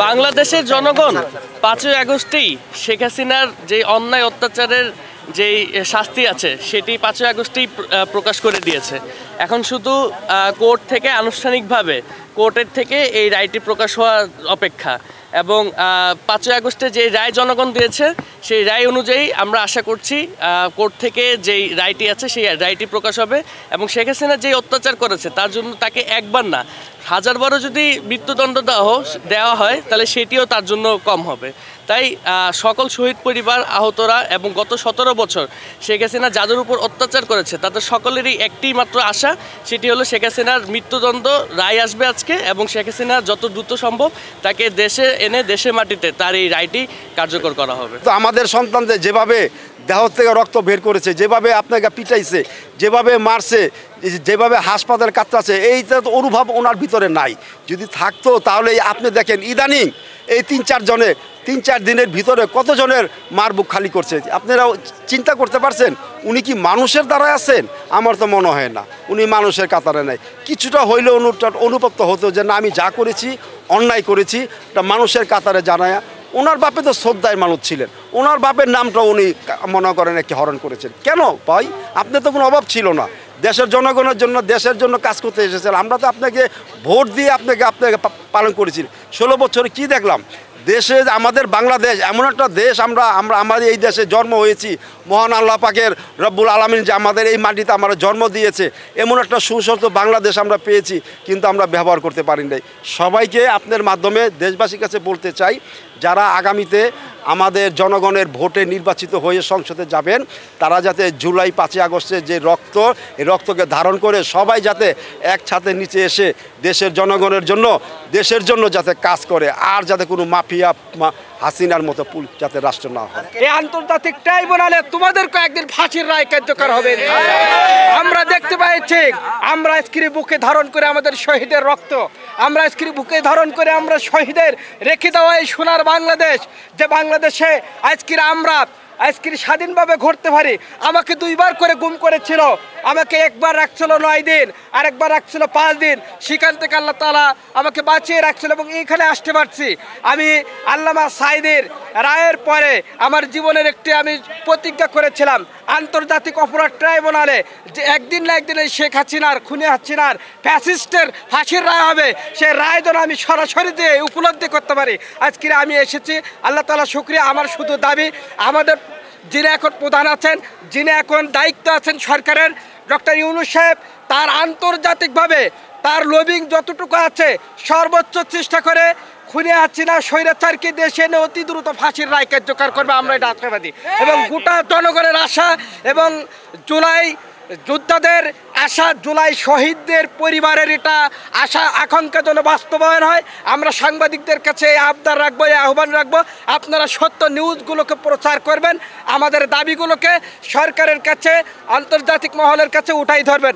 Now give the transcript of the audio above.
বাংলাদেশের জনগণ ৫ই আগস্টেই শেখ হাসিনার যে অন্যায় অত্যাচারের যেই শাস্তি আছে সেটি ৫ই আগস্টেই প্রকাশ করে দিয়েছে। এখন শুধু কোর্ট থেকে আনুষ্ঠানিকভাবে কোর্টের থেকে এই রায়টি প্রকাশ হওয়ার অপেক্ষা। এবং ৫ই আগস্টে যে রায় জনগণ দিয়েছে সেই রায় অনুযায়ী আমরা আশা করছি কোর্ট থেকে যেই রায়টি আছে সেই রায়টি প্রকাশ হবে এবং শেখ হাসিনা যেই অত্যাচার করেছে তার জন্য তাকে একবার না হাজারবারও যদি মৃত্যুদণ্ড দেওয়া হয় তাহলে সেটিও তার জন্য কম হবে। তাই সকল শহীদ পরিবার, আহতরা এবং গত ১৭ বছর শেখ হাসিনা যাদের উপর অত্যাচার করেছে তাদের সকলেরই একটি মাত্র আশা, সেটি হলো শেখ হাসিনার মৃত্যুদণ্ড রায় আসবে আজকে এবং শেখ হাসিনা যত দ্রুত সম্ভব তাকে দেশে এনে দেশের মাটিতে তার এই রায়টি কার্যকর করা হবে। তো আমাদের সন্তানদের যেভাবে দেহ থেকে রক্ত বের করেছে, যেভাবে আপনাকে পিটাইছে, যেভাবে মারছে, যেভাবে হাসপাতাল কাতরাচ্ছে, এইটা তো অনুভব ওনার ভিতরে নাই। যদি থাকতো তাহলে আপনি দেখেন ইদানিং এই ৩-৪ দিনের ভিতরে কতজনের মার বুক খালি করছে। আপনারা চিন্তা করতে পারছেন উনি কি মানুষের দ্বারায় আছেন? আমার তো মনে হয় না উনি মানুষের কাতারে নাই। কিছুটা হইলে অনুভব হতো যে না, আমি যা করেছি অন্যায় করেছি, এটা মানুষের কাতারে জানায়া। ওনার বাপে তো শ্রদ্ধায় মানুষ ছিলেন, ওনার বাপের নামটা উনি মনে করেন একটি হরণ করেছেন। কেন ভাই? আপনার তো কোনো অভাব ছিল না, দেশের জনগণের জন্য, দেশের জন্য কাজ করতে এসেছেন। আমরা তো আপনাকে ভোট দিয়ে আপনাকে পালন করেছি। 16 বছরে কি দেখলাম? দেশে আমাদের বাংলাদেশ এমন একটা দেশ, আমাদের এই দেশে জন্ম হয়েছি, মহান আল্লাহ পাকের রব্বুল আলামিন যে আমাদের এই মাটিতে আমরা জন্ম দিয়েছে, এমন একটা সুস্বাস্থ্য বাংলাদেশ আমরা পেয়েছি, কিন্তু আমরা ব্যবহার করতে পারি নাই। সবাইকে আপনার মাধ্যমে দেশবাসীর কাছে বলতে চাই, যারা আগামীতে আমাদের জনগণের ভোটে নির্বাচিত হয়ে সংসদে যাবেন তারা যাতে জুলাই 5ই আগস্টের যে রক্ত, এই রক্তকে ধারণ করে সবাই যাতে একসাথে নিচে এসে দেশের জনগণের জন্য, দেশের জন্য যাতে কাজ করে, আর যাতে কোনো মাফিয়া হাসিনার মতো যাতে রাষ্ট্র না হয়। এই আন্তর্জাতিক ট্রাইব্যুনালে তোমাদের কয়েকদিন ফাঁসির রায় কার্যকর হবে। আমরা দেখতে পাইছি, আমরা স্ত্রী বুকে ধারণ করে আমাদের শহীদের রক্ত, আমরা স্ত্রী বুকে ধারণ করে আমরা শহীদের রেখে দেওয়া এই সোনার বাংলাদেশ, যে বাংলাদেশে আজকে স্বাধীনভাবে ঘুরতে পারি। আমাকে 2বার করে গুম করেছিল, আমাকে একবার রাখছিল 9 দিন, আর একবার রাখছিল 5 দিন। সেখান থেকে আল্লাহ তাআলা আমাকে বাঁচিয়ে রাখছিল এবং এইখানে আসতে পারছি। আমি আল্লামা সাঈদীর রায়ের পরে আমার জীবনের আমি প্রতিজ্ঞা করেছিলাম আন্তর্জাতিক অপরাধ ট্রাইব্যুনালে যে একদিন না একদিন এই শেখ হাসিনার, খুনি হাসিনার, ফ্যাসিস্টের ফাঁসির রায় হবে। সেই রায় যেন আমি সরাসরি দিয়ে উপলব্ধি করতে পারি। আজকে আমি এসেছি, আল্লাহ তাআলা শুকরিয়া। আমার শুধু দাবি, আমাদের যিনি এখন প্রধান আছেন, যিনি এখন দায়িত্ব আছেন সরকারের, ডক্টর ইউনূস সাহেব, তার আন্তর্জাতিকভাবে তার লবিং যতটুকু আছে সর্বোচ্চ চেষ্টা করে খুনি হাসিনা স্বৈরাচারকে দেশে এনে অতি দ্রুত ফাঁসির রায় কার্যকর করবে। আমরা এটা আশাবাদী এবং গোটা জনগণের আশা এবং জুলাই যোদ্ধাদের আশা, জুলাই শহীদদের পরিবারের এটা আশা আকাঙ্ক্ষা যেন বাস্তবায়ন হয়। আমরা সাংবাদিকদের কাছে এই আবদার রাখবো, এই আহ্বান রাখবো, আপনারা সত্য নিউজগুলোকে প্রচার করবেন, আমাদের দাবিগুলোকে সরকারের কাছে, আন্তর্জাতিক মহলের কাছে উঠাই ধরবেন।